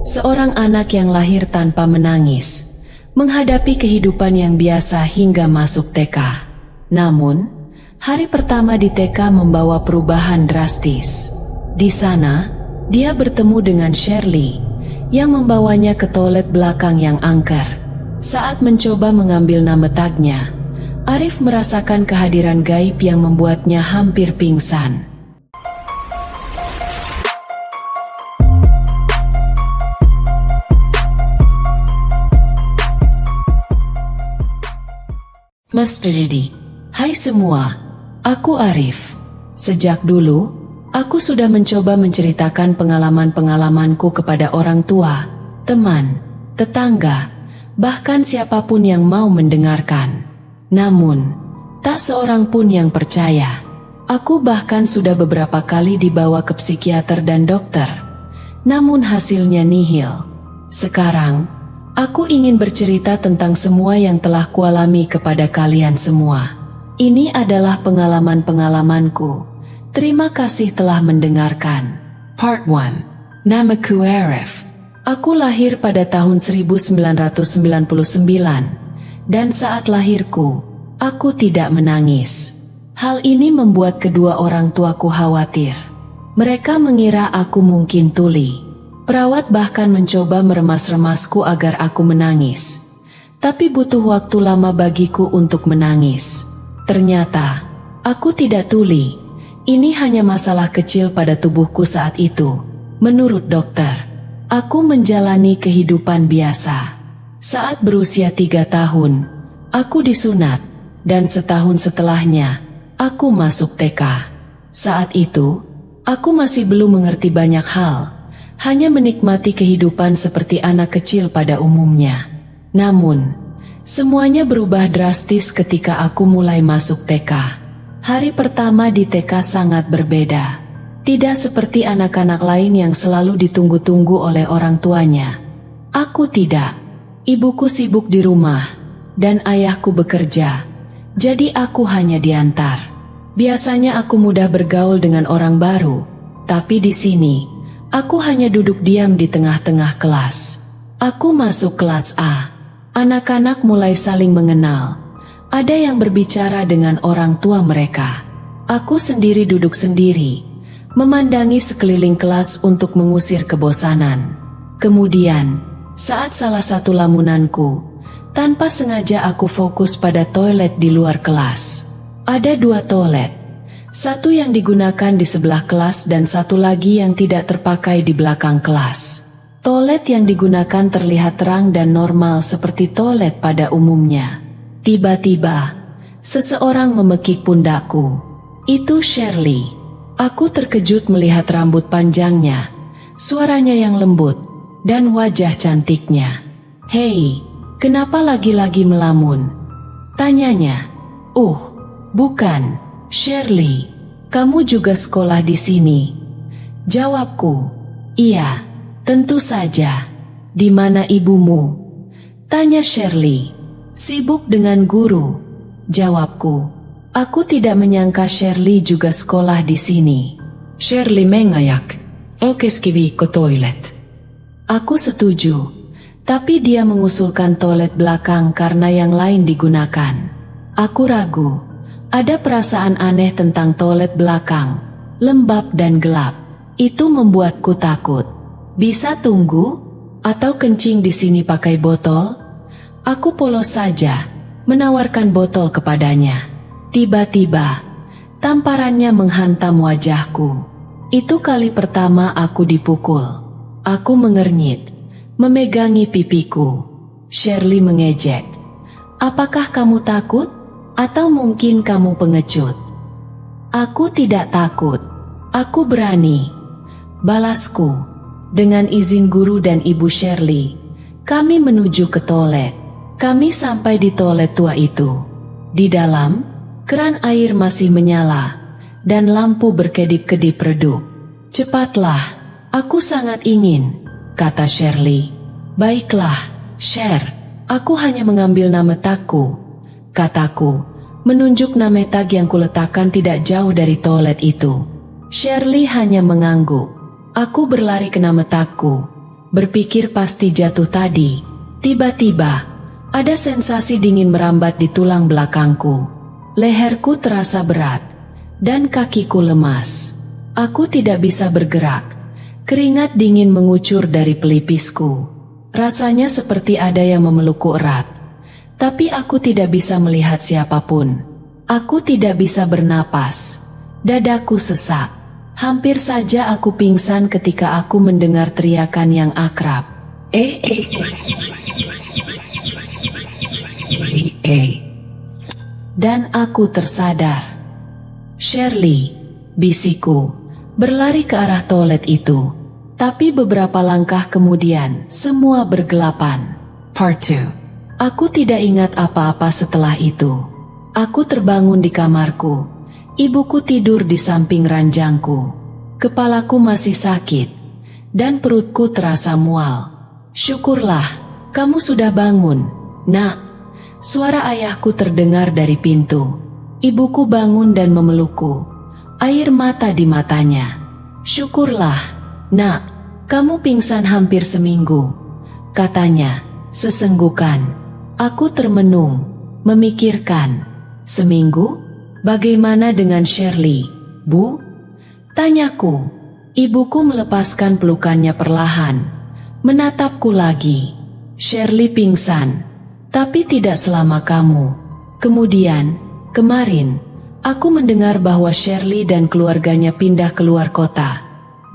Seorang anak yang lahir tanpa menangis, menghadapi kehidupan yang biasa hingga masuk TK. Namun, hari pertama di TK membawa perubahan drastis. Di sana, dia bertemu dengan Shirley, yang membawanya ke toilet belakang yang angker. Saat mencoba mengambil nama tagnya, Arif merasakan kehadiran gaib yang membuatnya hampir pingsan. Mas Freddy, hai semua, aku Arif. Sejak dulu, aku sudah mencoba menceritakan pengalaman-pengalamanku kepada orang tua, teman, tetangga, bahkan siapapun yang mau mendengarkan. Namun, tak seorang pun yang percaya. Aku bahkan sudah beberapa kali dibawa ke psikiater dan dokter. Namun hasilnya nihil. Sekarang, aku ingin bercerita tentang semua yang telah kualami kepada kalian semua. Ini adalah pengalaman-pengalamanku. Terima kasih telah mendengarkan. Part 1. Namaku Arif. Aku lahir pada tahun 1999. Dan saat lahirku, aku tidak menangis. Hal ini membuat kedua orang tuaku khawatir. Mereka mengira aku mungkin tuli. Perawat bahkan mencoba meremas-remasku agar aku menangis. Tapi butuh waktu lama bagiku untuk menangis. Ternyata, aku tidak tuli. Ini hanya masalah kecil pada tubuhku saat itu. Menurut dokter, aku menjalani kehidupan biasa. Saat berusia 3 tahun, aku disunat. Dan setahun setelahnya, aku masuk TK. Saat itu, aku masih belum mengerti banyak hal. Hanya menikmati kehidupan seperti anak kecil pada umumnya. Namun, semuanya berubah drastis ketika aku mulai masuk TK. Hari pertama di TK sangat berbeda. Tidak seperti anak-anak lain yang selalu ditunggu-tunggu oleh orang tuanya. Aku tidak. Ibuku sibuk di rumah, dan ayahku bekerja. Jadi aku hanya diantar. Biasanya aku mudah bergaul dengan orang baru, tapi di sini, aku hanya duduk diam di tengah-tengah kelas. Aku masuk kelas A. Anak-anak mulai saling mengenal. Ada yang berbicara dengan orang tua mereka. Aku sendiri duduk sendiri, memandangi sekeliling kelas untuk mengusir kebosanan. Kemudian, saat salah satu lamunanku, tanpa sengaja aku fokus pada toilet di luar kelas. Ada 2 toilet. Satu yang digunakan di sebelah kelas dan satu lagi yang tidak terpakai di belakang kelas. Toilet yang digunakan terlihat terang dan normal seperti toilet pada umumnya. Tiba-tiba, seseorang memekik pundakku. Itu Shirley. Aku terkejut melihat rambut panjangnya, suaranya yang lembut, dan wajah cantiknya. "Hei, kenapa lagi-lagi melamun?" tanyanya. Bukan. Shirley, kamu juga sekolah di sini?" Jawabku. "Iya, tentu saja." "Di mana ibumu?" tanya Shirley. "Sibuk dengan guru." Jawabku. Aku tidak menyangka Shirley juga sekolah di sini. "Shirley mengayak, okeskivi ke toilet." Aku setuju, tapi dia mengusulkan toilet belakang karena yang lain digunakan. Aku ragu. Ada perasaan aneh tentang toilet belakang, lembab dan gelap. Itu membuatku takut. "Bisa tunggu? Atau kencing di sini pakai botol?" Aku polos saja, menawarkan botol kepadanya. Tiba-tiba, tamparannya menghantam wajahku. Itu kali pertama aku dipukul. Aku mengernyit, memegangi pipiku. Shirley mengejek. "Apakah kamu takut? Atau mungkin kamu pengecut?" Aku tidak takut. Aku berani. Balasku. Dengan izin guru dan ibu Shirley, kami menuju ke toilet. Kami sampai di toilet tua itu. Di dalam, keran air masih menyala, dan lampu berkedip-kedip redup. "Cepatlah. Aku sangat ingin," kata Shirley. "Baiklah, Sher, aku hanya mengambil nama tagku," kataku, menunjuk nama tag yang kuletakkan tidak jauh dari toilet itu. Shirley hanya mengangguk. Aku berlari ke nama tagku, berpikir pasti jatuh tadi. Tiba-tiba, ada sensasi dingin merambat di tulang belakangku. Leherku terasa berat, dan kakiku lemas. Aku tidak bisa bergerak. Keringat dingin mengucur dari pelipisku. Rasanya seperti ada yang memelukku erat. Tapi aku tidak bisa melihat siapapun. Aku tidak bisa bernapas. Dadaku sesak. Hampir saja aku pingsan ketika aku mendengar teriakan yang akrab. Dan aku tersadar. Shirley, bisikku, berlari ke arah toilet itu. Tapi beberapa langkah kemudian, semua bergelapan. Part 2. Aku tidak ingat apa-apa setelah itu. Aku terbangun di kamarku. Ibuku tidur di samping ranjangku. Kepalaku masih sakit, dan perutku terasa mual. Syukurlah, kamu sudah bangun, Nak. Suara ayahku terdengar dari pintu. Ibuku bangun dan memelukku. Air mata di matanya. Syukurlah, Nak, kamu pingsan hampir seminggu, katanya, sesenggukan. Aku termenung, memikirkan. Seminggu? Bagaimana dengan Shirley, Bu? Tanyaku. Ibuku melepaskan pelukannya perlahan, menatapku lagi. Shirley pingsan, tapi tidak selama kamu. Kemudian, kemarin, aku mendengar bahwa Shirley dan keluarganya pindah keluar kota.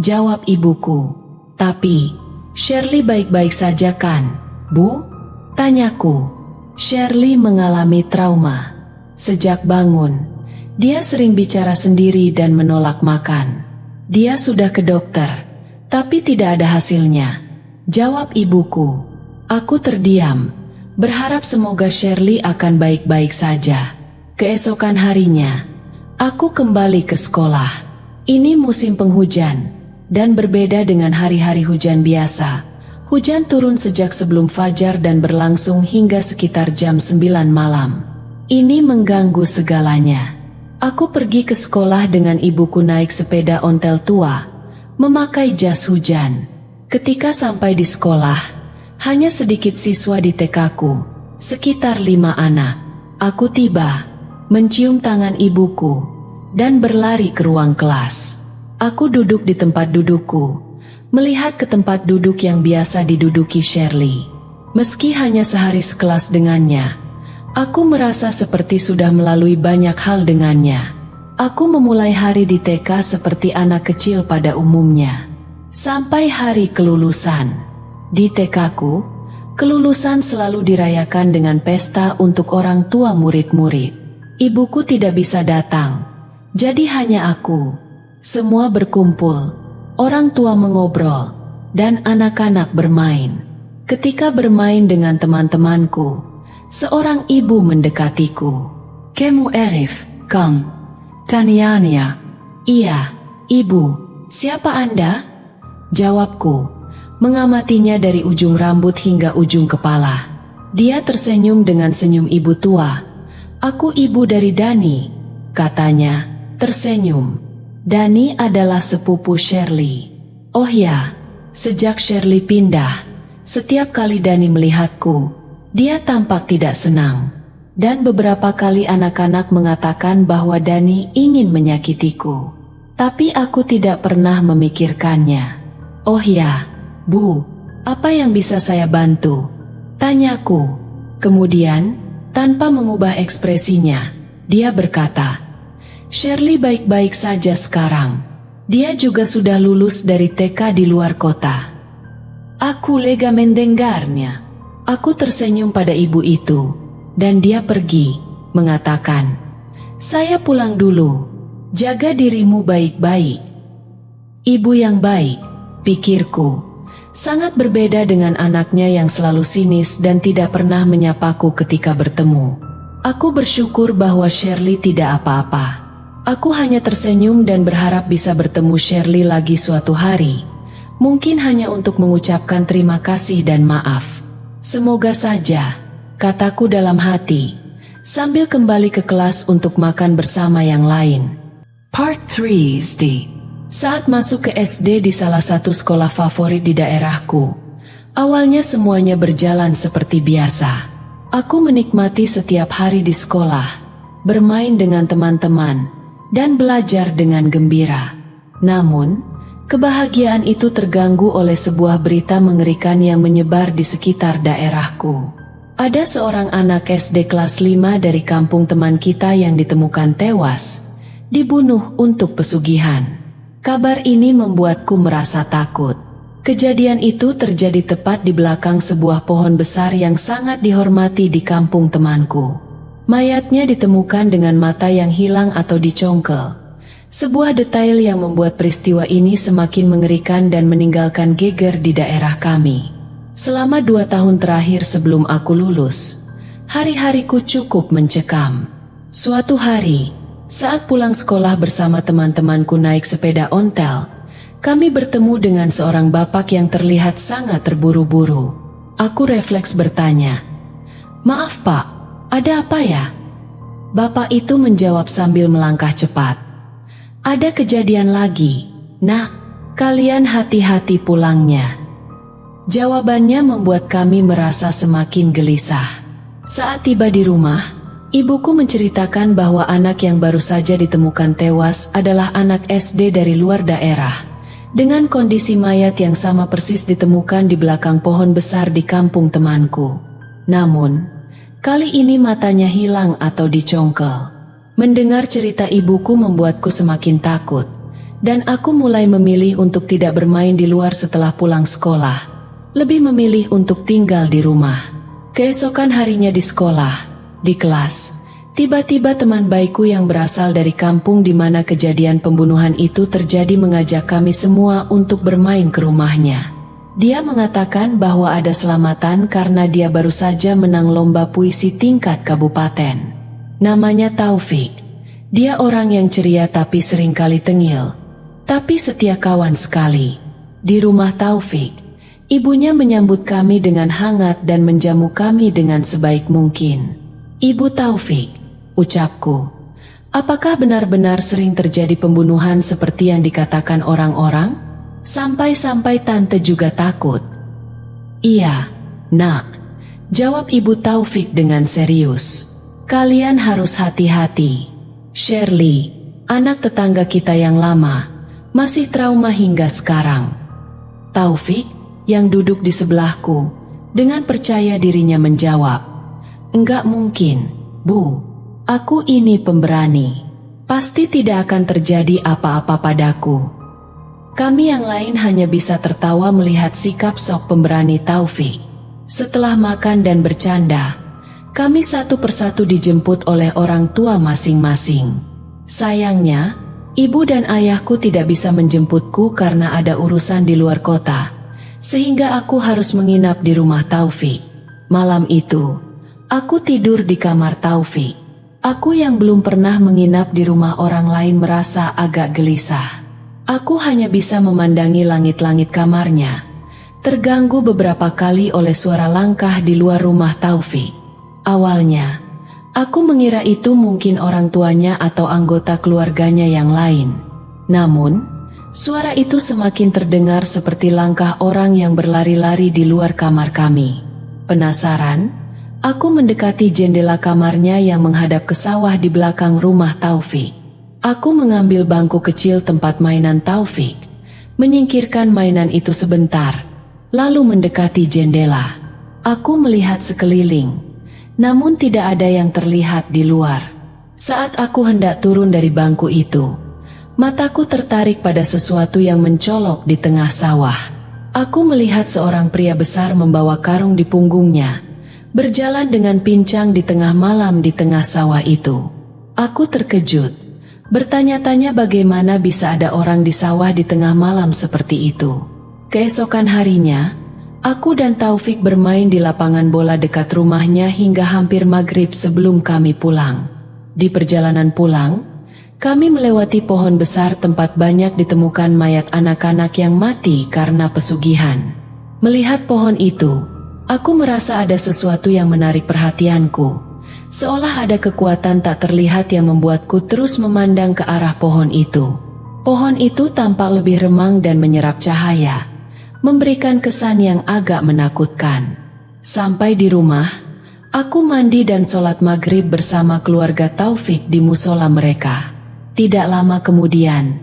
Jawab ibuku. Tapi, Shirley baik-baik saja kan, Bu? Tanyaku. Shirley mengalami trauma. Sejak bangun, dia sering bicara sendiri dan menolak makan. Dia sudah ke dokter, tapi tidak ada hasilnya. Jawab ibuku. Aku terdiam, berharap semoga Shirley akan baik-baik saja. Keesokan harinya, aku kembali ke sekolah. Ini musim penghujan, dan berbeda dengan hari-hari hujan biasa. Hujan turun sejak sebelum fajar dan berlangsung hingga sekitar jam 9 malam. Ini mengganggu segalanya. Aku pergi ke sekolah dengan ibuku naik sepeda ontel tua, memakai jas hujan. Ketika sampai di sekolah, hanya sedikit siswa di TK-ku, sekitar 5 anak. Aku tiba, mencium tangan ibuku, dan berlari ke ruang kelas. Aku duduk di tempat dudukku, melihat ke tempat duduk yang biasa diduduki Shirley. Meski hanya sehari sekelas dengannya, aku merasa seperti sudah melalui banyak hal dengannya. Aku memulai hari di TK seperti anak kecil pada umumnya. Sampai hari kelulusan. Di TK-ku, kelulusan selalu dirayakan dengan pesta untuk orang tua murid-murid. Ibuku tidak bisa datang, jadi hanya aku. Semua berkumpul, orang tua mengobrol, dan anak-anak bermain. Ketika bermain dengan teman-temanku, seorang ibu mendekatiku. Kamu Arif, Kang? Taniania. Iya, ibu. Siapa Anda? Jawabku, mengamatinya dari ujung rambut hingga ujung kepala. Dia tersenyum dengan senyum ibu tua. Aku ibu dari Dani, katanya, tersenyum. Dani adalah sepupu Shirley. Oh ya, sejak Shirley pindah, setiap kali Dani melihatku, dia tampak tidak senang. Dan beberapa kali anak-anak mengatakan bahwa Dani ingin menyakitiku. Tapi aku tidak pernah memikirkannya. Oh ya, Bu, apa yang bisa saya bantu? Tanyaku. Kemudian, tanpa mengubah ekspresinya, dia berkata, Shirley baik-baik saja sekarang. Dia juga sudah lulus dari TK di luar kota. Aku lega mendengarnya. Aku tersenyum pada ibu itu, dan dia pergi, mengatakan, saya pulang dulu, jaga dirimu baik-baik. Ibu yang baik, pikirku, sangat berbeda dengan anaknya yang selalu sinis dan tidak pernah menyapaku ketika bertemu. Aku bersyukur bahwa Shirley tidak apa-apa. Aku hanya tersenyum dan berharap bisa bertemu Shirley lagi suatu hari. Mungkin hanya untuk mengucapkan terima kasih dan maaf. Semoga saja, kataku dalam hati, sambil kembali ke kelas untuk makan bersama yang lain. Part 3 SD. Saat masuk ke SD di salah satu sekolah favorit di daerahku, Awalnya semuanya berjalan seperti biasa. Aku menikmati setiap hari di sekolah, bermain dengan teman-teman, dan belajar dengan gembira. Namun, kebahagiaan itu terganggu oleh sebuah berita mengerikan yang menyebar di sekitar daerahku. Ada seorang anak SD kelas 5 dari kampung teman kita yang ditemukan tewas, dibunuh untuk pesugihan. Kabar ini membuatku merasa takut. Kejadian itu terjadi tepat di belakang sebuah pohon besar yang sangat dihormati di kampung temanku. Mayatnya ditemukan dengan mata yang hilang atau dicongkel. Sebuah detail yang membuat peristiwa ini semakin mengerikan dan meninggalkan geger di daerah kami. Selama 2 tahun terakhir sebelum aku lulus, hari-hariku cukup mencekam. Suatu hari, saat pulang sekolah bersama teman-temanku naik sepeda ontel, kami bertemu dengan seorang bapak yang terlihat sangat terburu-buru. Aku refleks bertanya, "Maaf Pak, ada apa ya?" Bapak itu menjawab sambil melangkah cepat, "Ada kejadian lagi, Nak. Kalian hati-hati pulangnya." Jawabannya membuat kami merasa semakin gelisah. Saat tiba di rumah, ibuku menceritakan bahwa anak yang baru saja ditemukan tewas adalah anak SD dari luar daerah, dengan kondisi mayat yang sama persis ditemukan di belakang pohon besar di kampung temanku. Namun, kali ini matanya hilang atau dicongkel. Mendengar cerita ibuku membuatku semakin takut, dan aku mulai memilih untuk tidak bermain di luar setelah pulang sekolah, lebih memilih untuk tinggal di rumah. Keesokan harinya di sekolah, di kelas, tiba-tiba teman baikku yang berasal dari kampung di mana kejadian pembunuhan itu terjadi mengajak kami semua untuk bermain ke rumahnya. Dia mengatakan bahwa ada selamatan karena dia baru saja menang lomba puisi tingkat kabupaten. Namanya Taufik. Dia orang yang ceria tapi seringkali tengil, tapi setia kawan sekali. Di rumah Taufik, ibunya menyambut kami dengan hangat dan menjamu kami dengan sebaik mungkin. "Ibu Taufik," ucapku, "apakah benar-benar sering terjadi pembunuhan seperti yang dikatakan orang-orang? Sampai-sampai tante juga takut." "Iya, Nak," jawab Ibu Taufik dengan serius. "Kalian harus hati-hati. Shirley, anak tetangga kita yang lama, masih trauma hingga sekarang." Taufik, yang duduk di sebelahku, dengan percaya dirinya menjawab, "Enggak mungkin, Bu. Aku ini pemberani. Pasti tidak akan terjadi apa-apa padaku." Kami yang lain hanya bisa tertawa melihat sikap sok pemberani Taufik. Setelah makan dan bercanda, kami satu persatu dijemput oleh orang tua masing-masing. Sayangnya, ibu dan ayahku tidak bisa menjemputku karena ada urusan di luar kota, sehingga aku harus menginap di rumah Taufik. Malam itu, aku tidur di kamar Taufik. Aku yang belum pernah menginap di rumah orang lain merasa agak gelisah. Aku hanya bisa memandangi langit-langit kamarnya, terganggu beberapa kali oleh suara langkah di luar rumah Taufik. Awalnya, aku mengira itu mungkin orang tuanya atau anggota keluarganya yang lain. Namun, suara itu semakin terdengar seperti langkah orang yang berlari-lari di luar kamar kami. Penasaran, aku mendekati jendela kamarnya yang menghadap ke sawah di belakang rumah Taufik. Aku mengambil bangku kecil tempat mainan Taufik, menyingkirkan mainan itu sebentar, lalu mendekati jendela. Aku melihat sekeliling, namun tidak ada yang terlihat di luar. Saat aku hendak turun dari bangku itu, mataku tertarik pada sesuatu yang mencolok di tengah sawah. Aku melihat seorang pria besar membawa karung di punggungnya, berjalan dengan pincang di tengah malam di tengah sawah itu. Aku terkejut, bertanya-tanya bagaimana bisa ada orang di sawah di tengah malam seperti itu. Keesokan harinya, aku dan Taufik bermain di lapangan bola dekat rumahnya hingga hampir maghrib sebelum kami pulang. Di perjalanan pulang, kami melewati pohon besar tempat banyak ditemukan mayat anak-anak yang mati karena pesugihan. Melihat pohon itu, aku merasa ada sesuatu yang menarik perhatianku. Seolah ada kekuatan tak terlihat yang membuatku terus memandang ke arah pohon itu. Pohon itu tampak lebih remang dan menyerap cahaya, memberikan kesan yang agak menakutkan. Sampai di rumah, aku mandi dan sholat maghrib bersama keluarga Taufik di musola mereka. Tidak lama kemudian,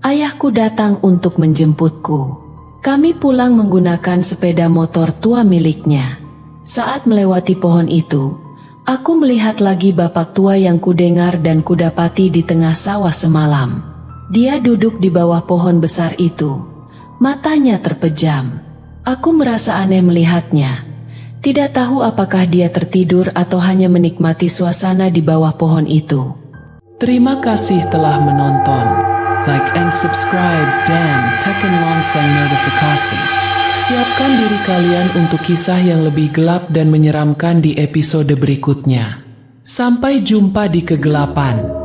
ayahku datang untuk menjemputku. Kami pulang menggunakan sepeda motor tua miliknya. Saat melewati pohon itu, aku melihat lagi bapak tua yang kudengar dan kudapati di tengah sawah semalam. Dia duduk di bawah pohon besar itu. Matanya terpejam. Aku merasa aneh melihatnya. Tidak tahu apakah dia tertidur atau hanya menikmati suasana di bawah pohon itu. Terima kasih telah menonton. Like and subscribe dan tekan lonceng notifikasi. Siapkan diri kalian untuk kisah yang lebih gelap dan menyeramkan di episode berikutnya. Sampai jumpa di kegelapan.